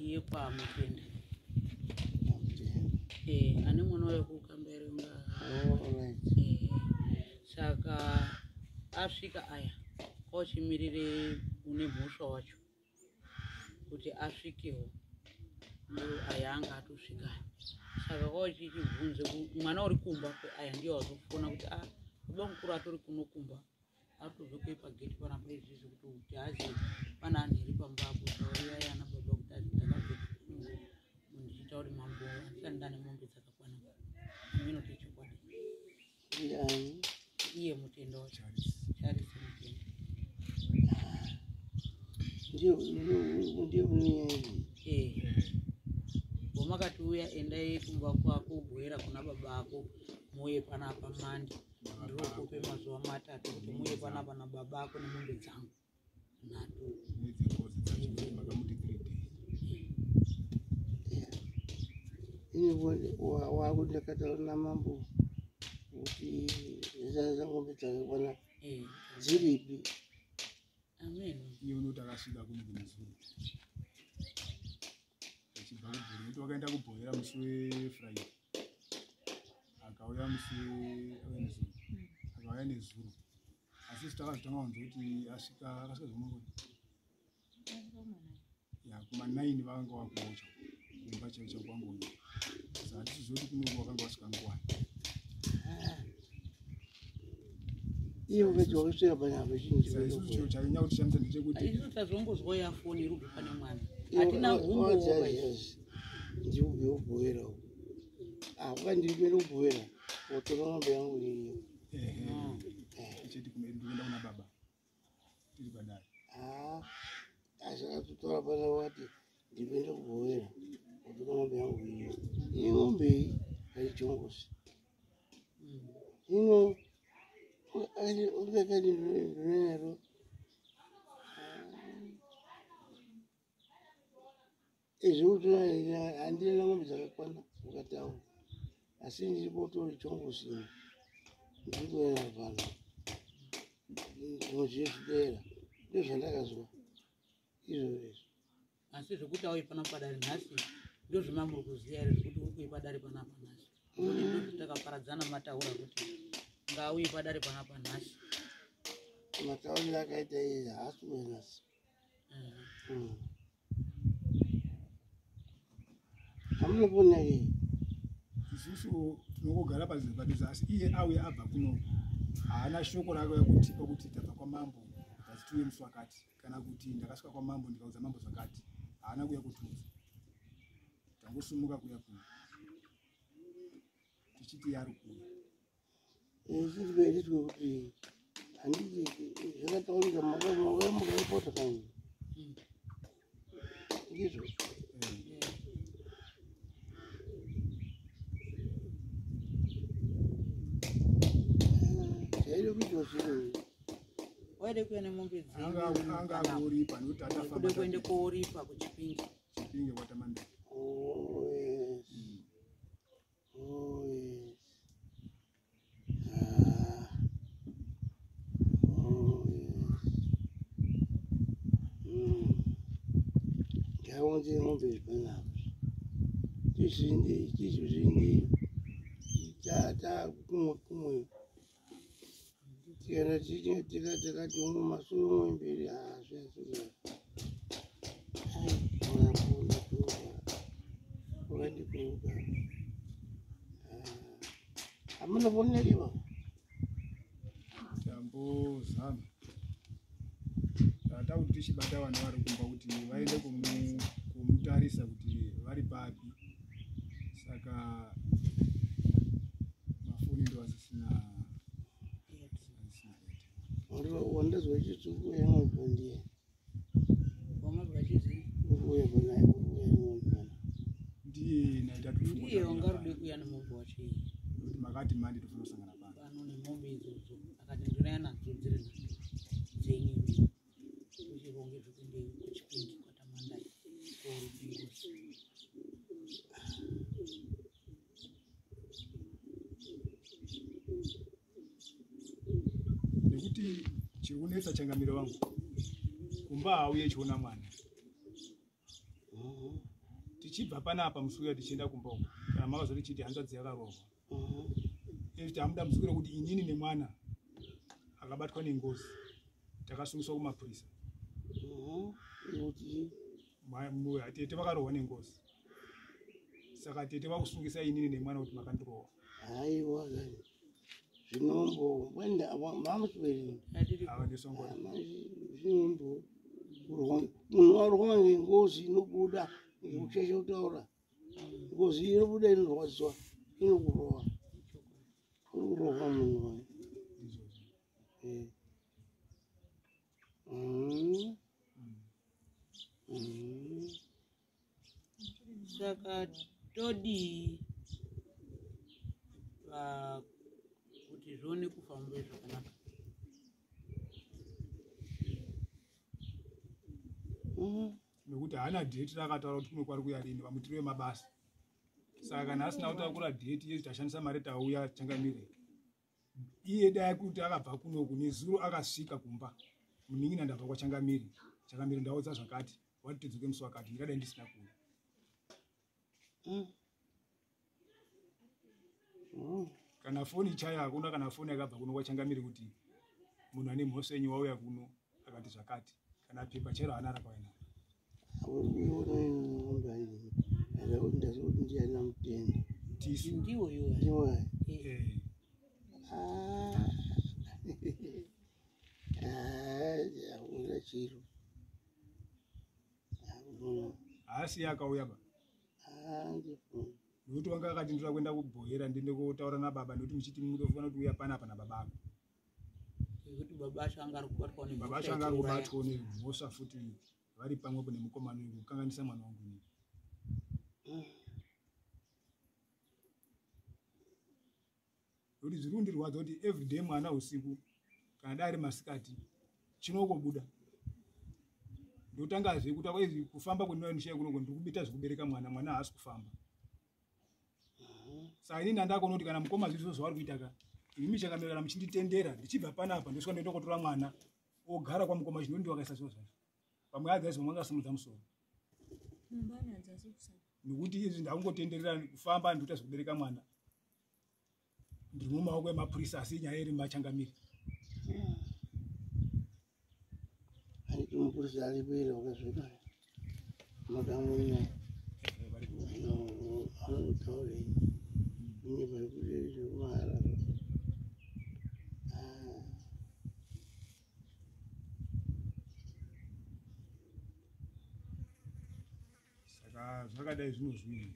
iye pamutende ane mwana wekukamberenga saka asvika aya kochimirire une mhosva wacho kuti asvikewo ndo aya anga atosvika saka kochichibvunze mwana uri kumba aya ndiye wazofona kuti baba mukuru atori kunokumba atobve pageti panapa izvizvi kuti ujazi pana anhu iri pambapo tauriya yana baba kuti takabve ndichita kuti mambo andisani ndane mombe dzakakwana ameno tichikwadi iye mutenda wacho Charles mutenda vomakati uya endai kumba kwako ubwera kuna baba ako muye panapa mandi ndirokupe mazuva matatu kuti muye panapa nababa ako nemombe dzangu nato wakundakataura namambo kuti ngombe dzakakwana dziripi amen iye unoti akasvika kunogumizuru achibva kubhori kuti wakaenda kubhoera musi wefriday akauya musi wenzuru akauya nezuro asi takazotanga kunzwa kuti asvika zvomangoni kuma9 vakanga vakuocha kumba chaicho kwangoni saka hatizoti kunoku vakanga vasvika nguwani iye ukati wakasvika panapa saisusu chiro chainya kuti shamisa ndechekuti isu tazombozwa yafoni iri kubva pane mwana hatina humbo ndikubve kubhoera ukandiri kubhoera wotora ng'ombe yangu iriyo ichiti ndikuenda kuna baba tiri padare asakatotora pana wati ndipinde kubhoera wotora ng'ombe yangu iriyo iyi ng'ombe iyi haichongosi ino ulikakadi ndinero ezvekuti handina ng'ombe dzakakwana ukataura asi ndiripotori chongosini ndikuenda pano zvinozvidera ndozvandakazwa izvozvo asi zvekuti auye pana padare nhasi ndozvemamuri kuziya here zvekuti uri kuipadare panapa nhasi ndozvitakaparadzana mataura kuti ngauye padare panapa nhasi matauriro akaita iye haasi kuenasi hamunopona iyi isusu tinongogara padhuze asi iye auye abva kuno haana shoko rake yakutipa kuti tabva kwamambo asi tiuye musi wakati kana kuti ndakasvika kwamambo ndikaudza mambo zvakati haana kuuya kutiudza tangosumuka kuuya kuno tichiti ari kuuya chitikaititwe kuti handiti zvakataurika makaipota kanyi ndizvo chaide kuitwa zviro waide kuya nemombe anga akoripa nekuti kude kuende kooripa kuchipinge kwatamanda ngaonze ng'ombe zvipanapa tizvindi tata kumwe tikaenda tikati umwe masoro umwe mberi wakandikuruka hamunavoneriwa tambozama tata kuti tichibata vana vari kumba kuti vaende kumutarisa kuti vari papi saka mafoni ndo asisina wandazwa chitsvuku yamwebhandiye wamazwa chizi uruya banaye uruya yamwebhana ndiye naitatuiye wangarude kuya nemombe wacho iyi kuti makati mandi tofanosangana pano nemombe idzodzo akati ndinaya nadzo dziri dzenyu uchironge zvekuende kuchipingi kwatamandai koorubingosi nekuti chiri kunetsa changamiro vangu kumba hauye chiona mwana tichibva panapa musuya tichienda kumboko kana makazoti chiti hanzvadzi yakarohwa tamuda musukiro kuti inini nemwana akabatwa nengozi takasungiswa kumapurisa tete vakarohwa nengozi saka tete vakusungisa inini nemwana kuti makandirohwa. Aiwa zvinombo wenda mamuchibereni ava ndisongora zvinombo munhu warohwa nengozi inobuda ngekusheshe kutaura ngozi inobuda inorwadziswa inokurohwa munhu wayo. Saka todi kuti zvione kufamba zvakanaka. Nekuti haana dheti rakataura kuti kune kwari kuyadini pamutiro wemabasa. Saka kana asina kutakura dheti yezi tashandisa mari tauya changamire. Iye dai kuti akabva kunoku nezuro akasvika kumba. Muningi ndabva kwachangamire. Changamire ndaudza zvakati. Wati tidzoke musi wakati ndikadai ndisina kuuya. Kana foni chaya hakuna kana foni yakabva kuno kwachangamire kuti munhu ane mhosva yenyu wauya kuno akati zvakati. Kana pepa chero hana rakaenda. Ndiwo iwo. Asi akauya ba. Nekuti wanga akati ndira kuenda kubhoyera ndiende kotaura nababa nekuti muchiti munofana kuti uya panapa nababa ako. Nekuti baba shanga ari kubatwa ne baba shanga ari kubatwa ne mhosva futi vari pamwe kune mukomana kukanganisa mwana wangu ni. Nekuti zviri kundirwadza kuti everyday mwana usiku kana dai ari masikati chinokobuda. Ndotangazve kuti akwai kufamba kwendinonishiya kuno ndikubita zvikubereka mwana haasi kufamba. Saka inini andakaona kuti kana mukoma zviri zvaari kuita ka imi chakamira muchinditendera ndichibva panapa ndosvika ndoenda kotora mwana ogara kwa mukoma chino ndiwakaisa zviro zvacho pamwe adzaisi mwanga simudza musoro mumbana adzaisi kusaka nekuti izvi ndakungotenderera kufamba ndikuita zvikubereka mwana ndiri mumaoko emapurisa asi nyaya iri machangamiri. Mupurisa alipera wakazvona madamu anotaura inye parikuti zvekumahara saka zvakadai zvinozvii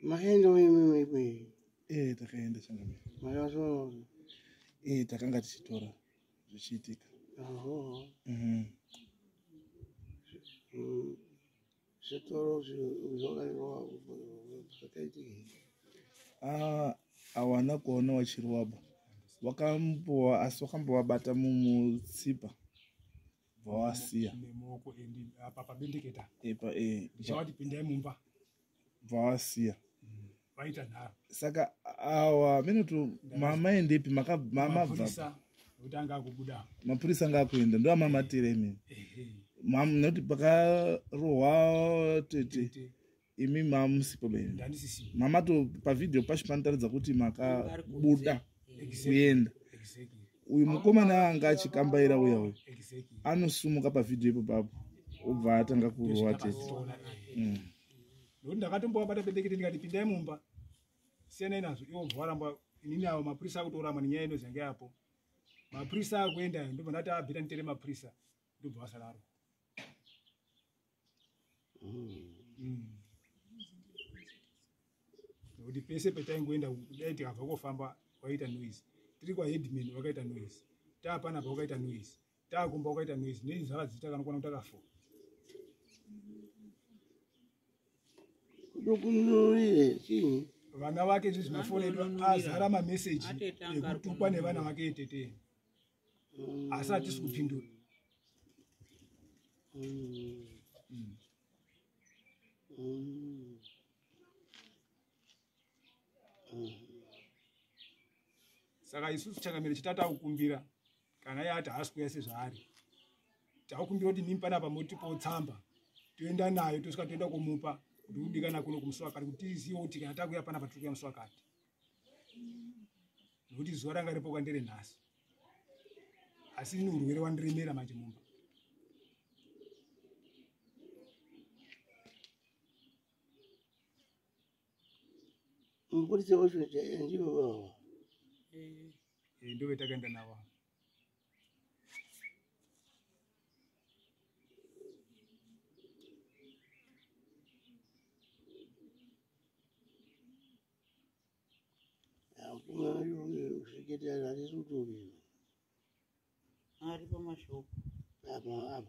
maenda wememepe takaenda changamire makasvona takanga tichitora zvichiitika. zvitoro zvakairwa zvakaitika hawana kuona wachirwaba wakambowa asi wakambovabata mumutsipa bvawasiya nemoko endi apa pabendeketa epa zvawati pindai mumba bvawasiya vaita nharo. Saka awa minoto mama endepi mama bva utanga kubuda mapurisa ngakuenda ndo amamatire mimi mam noti pakarohwa tete imi mamusipo bene ndandisisi mama to pavideo pashipanotaridza kuti makabuda kuenda uyu mukomana anga achikambaira uya anosumuka pavideo ipo papo obva atanga kurohwa tete. Ndokuti ndakatombovabata bendekete ndikati pindai mumba siyana inazvo iwo bvaramba inini avo mapurisa akutorama nenyaya inozenge yapo mapurisa akuenda ndobva ndati abvira nditere mapurisa ndobva vasadaro. Nekuti pese petaingoenda dai tikabva kofamba waita noise tiri kwaheadman wakaita noise taapanapa wakaita noise taakumba wakaita noise nei zvakadzita kanokwana kuti akafo kudokunurire chini vana vake izvi zvinofonedwa azara mameseji ekutukwa nevana vake etete asi hatisi kupindura. Saka isusu changamire chitatakukumbira kana yati haasikuya sezvaari. Takukumbira kuti mimi panapa motipo tsamba. Toenda nayo tosvika toenda kumupa kuti udikana kuno kumuswakati kuti tizive kuti kana takuya panapa tiri kuya muswakati. Nokuti zuva ranga ripoka ndere nhasi. Asi ni urwere wandiremera manje mumba. Mupurisa wacho ndiwo wawa. Ndo vetakaenda navo. Usviketa ari rutovi. Ari pamashoko. Apa.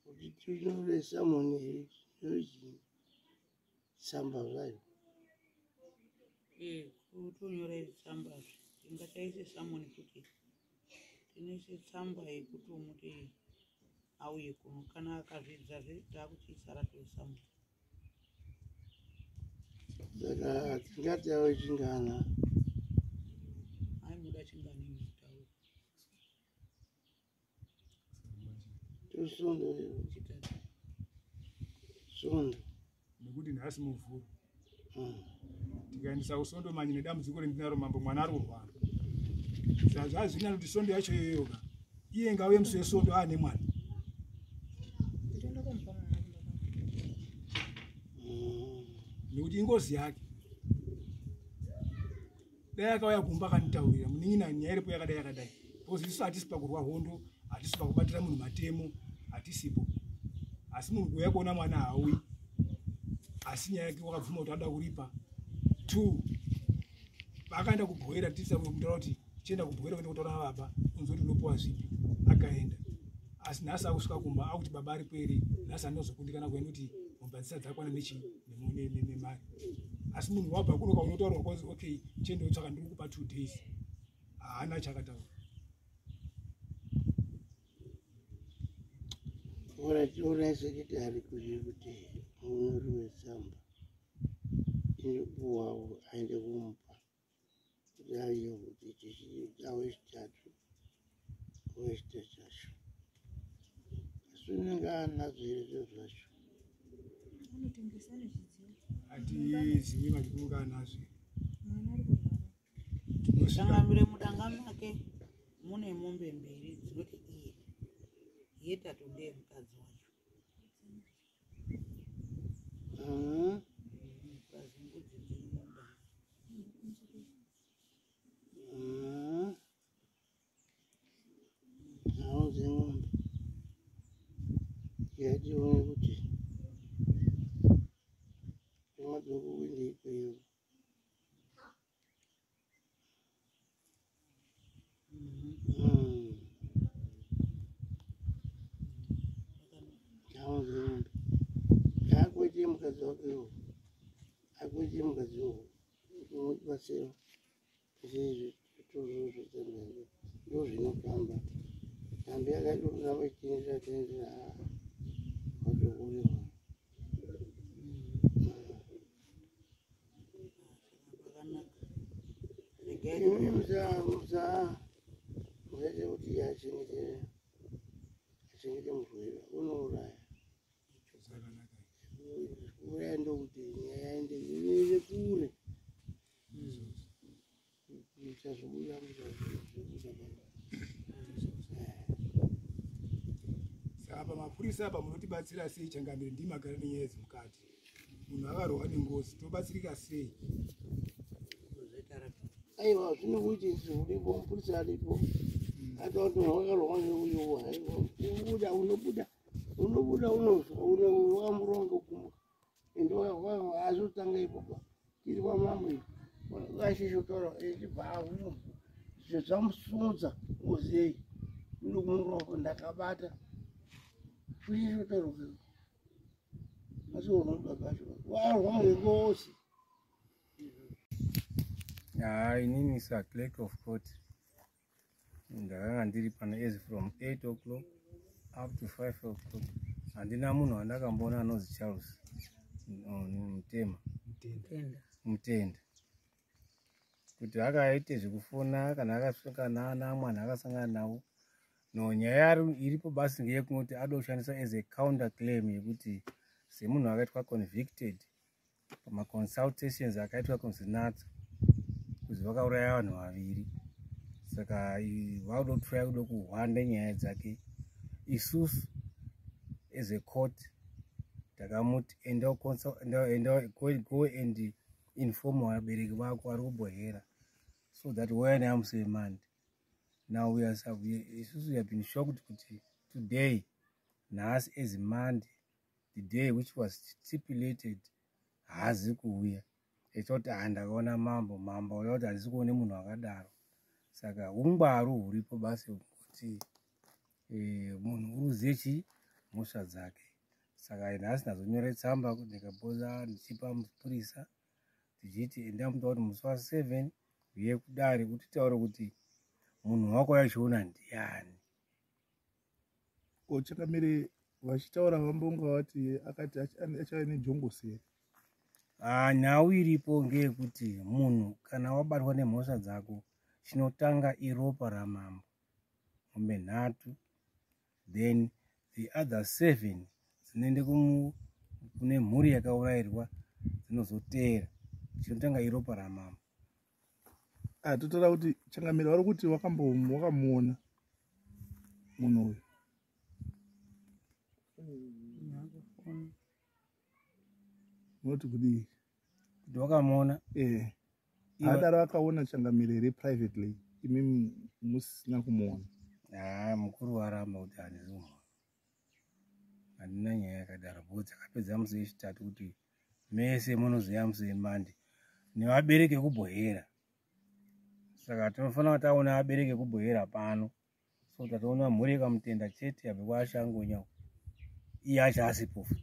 Kuti tinore moni tsamba zvayo. Kutonyora tsamba tingataise samoni kuti tinoise tsamba yekuti umuti auye kuno kana akazvidza takuchiisara toisamoni. Saka tingati awe chingana. Muda chingani mutaura. Tosondo. Sondo. Nekuti nhasi muvhuru. Tikaendesa kusondo manye nedambudziko rendinaro mambo mwana ari kurwara. Zvazvina kuti sondo yacho yoyoka. Iye ngauye musi wesondo aane mwana. Nekuti ingozi yake. Dai akauya kumba akanitaurira munin'ina nyaya iripo yakadai. Pozi isu hatisi pakurwa hondo, hatisi pakubatira munhu matemo, hatisipo. Asi munhu kuuya kuona mwana hauyi. Asi nyaya yake wakabvuma kuti ada kuripa. 2. Vakaenda kubhoera tisa kutaura kuti chienda kubhoera kuenda kutaura nababa unzoti unopuwa zvipi. Akaenda. Asi nhasi akusvika kumba akuti baba aripo ere. Nhasi anozokundikana kuenda kuti mombe dzisa dzakwana nemari. Asi munhu wabva kuno kaunotaura kuti okay chienda utsvaka ndiri kupa 2 days. Haana chakataura. Ora sekretari kuti munhu wesamba. Inopuwawo aende kumupa. Kuti aiyo kuti chichiawe chitatu. Wechita chacho. Asi unenge anadzo here zvacho. Anotengesa nezvidziyo. Hatizivi machikunga anazvo. Mwana ari kurwara. Tangamire mudanga make mune mombe mbiri dzinoti iye yetatu ndeye mukadzi wacho. Kazimbudzi dziri mudanga. Nawo dzing'ombe. Yatione kuti madzokuwinde ikweyo. Nawo dzing'ombe. Kakwete mukadzi wakewo. Akwete mukadzi wawo. Unobatsira. Izvi zvitoro zvitendere. Ndozvinofamba. Tambi yakadurura vachitendera vadokurewa. Musaite kuti achengete murwere unouraya. Uraya ndokuti nyaya yaende kure. Muchazobuda Saka pamapurisa apa munotibatsira sei changamire ndimagara nenyaya dzemukati. Munhu akarohwa nengozi tobatsirika sei? Aiwa zvinokuti zvuripo mupurisa aripo. Atoti wakarohwa neuyu haiwa. Unobuda unowamurongo kumba. Endo azotanga ipopa. Tiri kwamambo iyo. Vakashishotora echibva uno. Zvamusumudza ngozei. Unokumuroko ndakabata. Kushishotora. Asi unobabasha. Warwa nengozi. Inini is a clerk of court. Ndakanga ndiri pano as from 8 o'clock up to 5 o'clock. Handina munhu wandakamboona anonzi Charles mutema. mutende kuti akaite zvekufona kana akasangana namwana akasangana nawo. No, nyaya iripo basi ngeyekunoti adoshandisa as a counter claim yekuti semunhu akaitwa convicted pamaconsultations akaitwa kunzi nadzo kuzi vakauraya vanhu vaviri, saka vaudo kutry kudo kuhwanda nyaya dzake. Isusu as a court takamuti enda go and inform vabereki vako vari kubohera so that when I'm saying man, now we have been shocked kuti today nhasi as Monday, the day which was stipulated, haazi kuuya echoti ndakaona mambo uya kuti handisi kuone munhu akadaro. Saka ungwaru huripo basi kuti munhu uruziye mhosva dzake. Saka nhasi ndazonyore tsamba ndikapoza ndichipa mupurisa tichiti enda mutaura kuti musi wa7 Yekudare kuti taure kuti munhu wako yachiona ndiani. Changamire vachitaura vambonga vati akati achava nejongoseri. Nhau iripo ngeyekuti munhu kana wabatwa nemhosva dzako chinotanga iropa ramambo, mombe 3, then the other 7 dzinoende kune mhuri yakaurayirwa dzinozoteera, chinotanga iropa ramambo. Totora kuti Changamire vari kuti wakamuona munhu uyu. Noti kudii kuti wakamuona adaro akaona Changamire here privately, imi musina kumuona. Mukuru waramba kuti handizumwa, handina nyaya yakadaro because dzakapedza musi wechitatu kuti mese munoziva musi weMonday nevabereki vekubohera. Saka tinofanira kuti taona vabereki vekubohera pano, so tataona mhuri yekamutenda chete yabve kwaashangonya iye achaasipofu.